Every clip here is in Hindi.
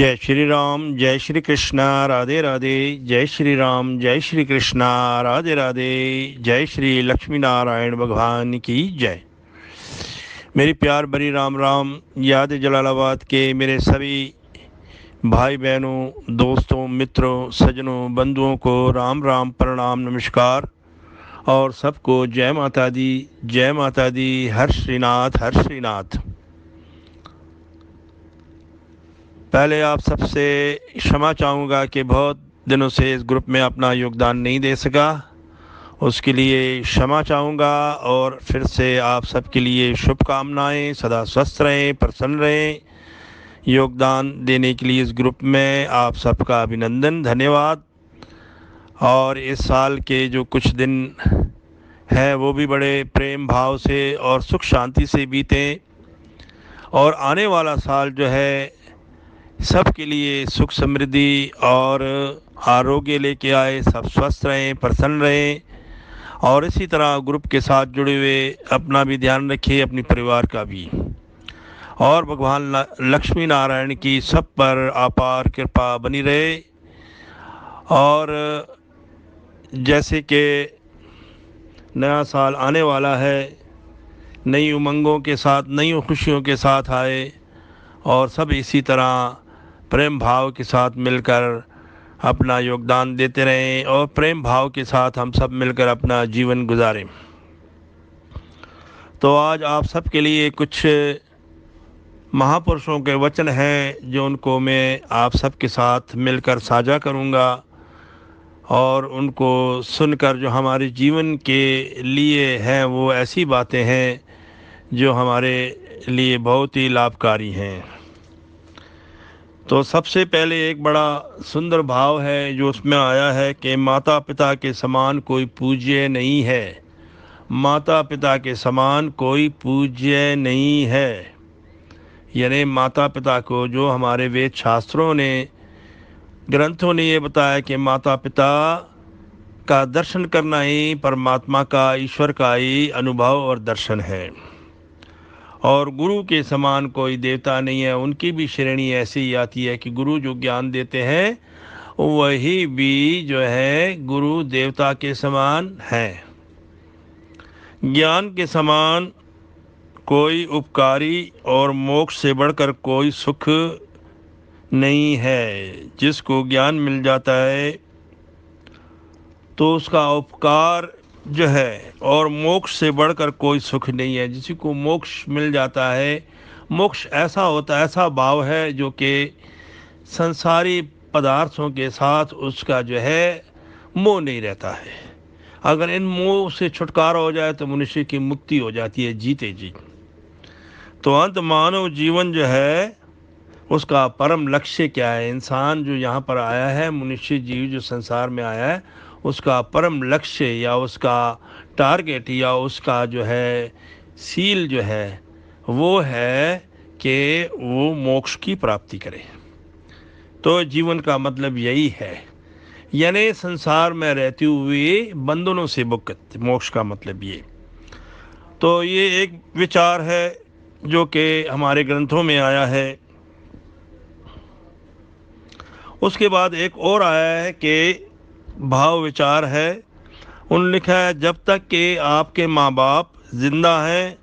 जय श्री राम, जय श्री कृष्णा, राधे राधे। जय श्री राम, जय श्री कृष्णा, राधे राधे। जय श्री लक्ष्मी नारायण भगवान की जय। मेरी प्यार भरी राम राम। याद जलालाबाद के मेरे सभी भाई बहनों, दोस्तों, मित्रों, सज्जनों, बंधुओं को राम राम, प्रणाम, नमस्कार। और सबको जय माता दी, जय माता दी। हर श्रीनाथ, हर श्रीनाथ। पहले आप सबसे क्षमा चाहूँगा कि बहुत दिनों से इस ग्रुप में अपना योगदान नहीं दे सका, उसके लिए क्षमा चाहूँगा। और फिर से आप सबके लिए शुभकामनाएं। सदा स्वस्थ रहें, प्रसन्न रहें। योगदान देने के लिए इस ग्रुप में आप सबका अभिनंदन, धन्यवाद। और इस साल के जो कुछ दिन हैं वो भी बड़े प्रेम भाव से और सुख शांति से बीतें, और आने वाला साल जो है सबके लिए सुख समृद्धि और आरोग्य लेके आए। सब स्वस्थ रहें, प्रसन्न रहें। और इसी तरह ग्रुप के साथ जुड़े हुए अपना भी ध्यान रखिए, अपने परिवार का भी। और भगवान लक्ष्मी नारायण की सब पर अपार कृपा बनी रहे। और जैसे कि नया साल आने वाला है, नई उमंगों के साथ, नई खुशियों के साथ आए, और सब इसी तरह प्रेम भाव के साथ मिलकर अपना योगदान देते रहें, और प्रेम भाव के साथ हम सब मिलकर अपना जीवन गुजारें। तो आज आप सबके लिए कुछ महापुरुषों के वचन हैं जो उनको मैं आप सबके साथ मिलकर साझा करूंगा, और उनको सुनकर जो हमारे जीवन के लिए हैं वो ऐसी बातें हैं जो हमारे लिए बहुत ही लाभकारी हैं। तो सबसे पहले एक बड़ा सुंदर भाव है जो उसमें आया है कि माता पिता के समान कोई पूज्य नहीं है। माता पिता के समान कोई पूज्य नहीं है। यानी माता पिता को जो हमारे वेद शास्त्रों ने, ग्रंथों ने ये बताया कि माता पिता का दर्शन करना ही परमात्मा का, ईश्वर का ही अनुभव और दर्शन है। और गुरु के समान कोई देवता नहीं है। उनकी भी श्रेणी ऐसी ही आती है कि गुरु जो ज्ञान देते हैं वही भी जो है गुरु देवता के समान है। ज्ञान के समान कोई उपकारी और मोक्ष से बढ़कर कोई सुख नहीं है। जिसको ज्ञान मिल जाता है तो उसका उपकार जो है, और मोक्ष से बढ़कर कोई सुख नहीं है। जिसी को मोक्ष मिल जाता है, मोक्ष ऐसा होता है, ऐसा भाव है जो कि संसारी पदार्थों के साथ उसका जो है मोह नहीं रहता है। अगर इन मोह से छुटकारा हो जाए तो मनुष्य की मुक्ति हो जाती है जीते जी। तो अंत मानव जीवन जो है उसका परम लक्ष्य क्या है? इंसान जो यहाँ पर आया है, मनुष्य जीव जो संसार में आया है, उसका परम लक्ष्य या उसका टारगेट या उसका जो है सील जो है वो है कि वो मोक्ष की प्राप्ति करे। तो जीवन का मतलब यही है, यानी संसार में रहते हुए बंधनों से मुक्त, मोक्ष का मतलब ये। तो ये एक विचार है जो कि हमारे ग्रंथों में आया है। उसके बाद एक और आया है कि भाव विचार है। उन्होंने लिखा है, जब तक कि आपके माँ बाप जिंदा हैं,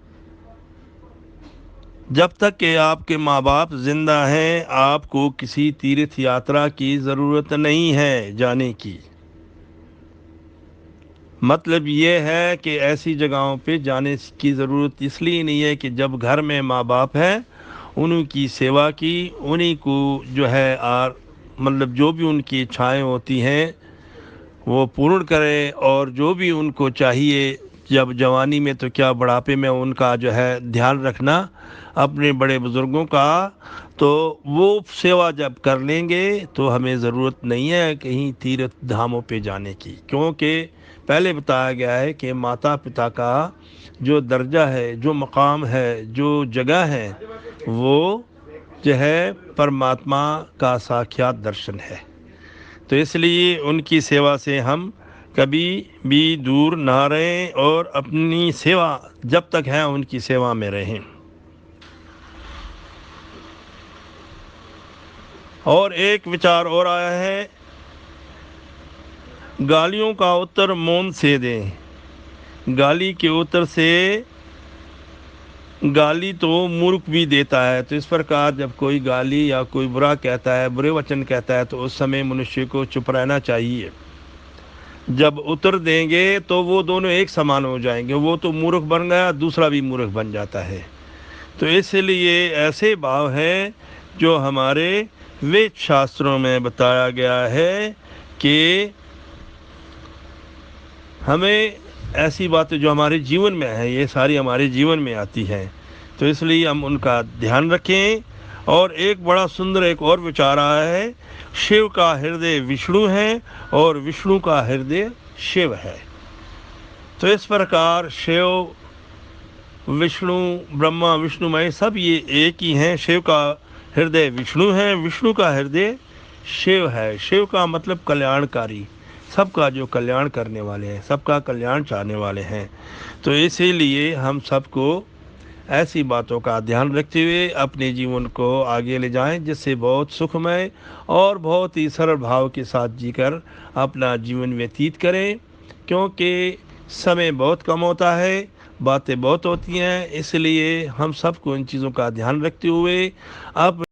जब तक कि आपके माँ बाप जिंदा हैं, आपको किसी तीर्थ यात्रा की ज़रूरत नहीं है जाने की। मतलब ये है कि ऐसी जगहों पे जाने की ज़रूरत इसलिए नहीं है कि जब घर में माँ बाप हैं उनकी सेवा की, उन्हीं को जो है मतलब जो भी उनकी इच्छाएं होती हैं वो पूर्ण करें, और जो भी उनको चाहिए जब जवानी में तो क्या बुढ़ापे में उनका जो है ध्यान रखना अपने बड़े बुज़ुर्गों का। तो वो सेवा जब कर लेंगे तो हमें ज़रूरत नहीं है कहीं तीर्थ धामों पे जाने की, क्योंकि पहले बताया गया है कि माता पिता का जो दर्जा है, जो मकाम है, जो जगह है, वो जो है परमात्मा का साक्षात दर्शन है। तो इसलिए उनकी सेवा से हम कभी भी दूर ना रहें, और अपनी सेवा जब तक है उनकी सेवा में रहें। और एक विचार और आया है, गालियों का उत्तर मौन से दें। गाली के उत्तर से गाली तो मूर्ख भी देता है। तो इस प्रकार जब कोई गाली या कोई बुरा कहता है, बुरे वचन कहता है, तो उस समय मनुष्य को चुप रहना चाहिए। जब उत्तर देंगे तो वो दोनों एक समान हो जाएंगे, वो तो मूर्ख बन गया, दूसरा भी मूर्ख बन जाता है। तो इसलिए ऐसे भाव हैं जो हमारे वेद शास्त्रों में बताया गया है कि हमें ऐसी बातें जो हमारे जीवन में है, ये सारी हमारे जीवन में आती हैं, तो इसलिए हम उनका ध्यान रखें। और एक बड़ा सुंदर एक और विचार आया है, शिव का हृदय विष्णु है और विष्णु का हृदय शिव है। तो इस प्रकार शिव, विष्णु, ब्रह्मा विष्णु महेश सब ये एक ही हैं। शिव का हृदय विष्णु है, विष्णु का हृदय शिव है। शिव का मतलब कल्याणकारी, सबका जो कल्याण करने वाले हैं, सबका कल्याण चाहने वाले हैं। तो इसीलिए हम सबको ऐसी बातों का ध्यान रखते हुए अपने जीवन को आगे ले जाएं, जिससे बहुत सुखमय और बहुत ही सरल भाव के साथ जीकर अपना जीवन व्यतीत करें। क्योंकि समय बहुत कम होता है, बातें बहुत होती हैं, इसलिए हम सबको इन चीज़ों का ध्यान रखते हुए अब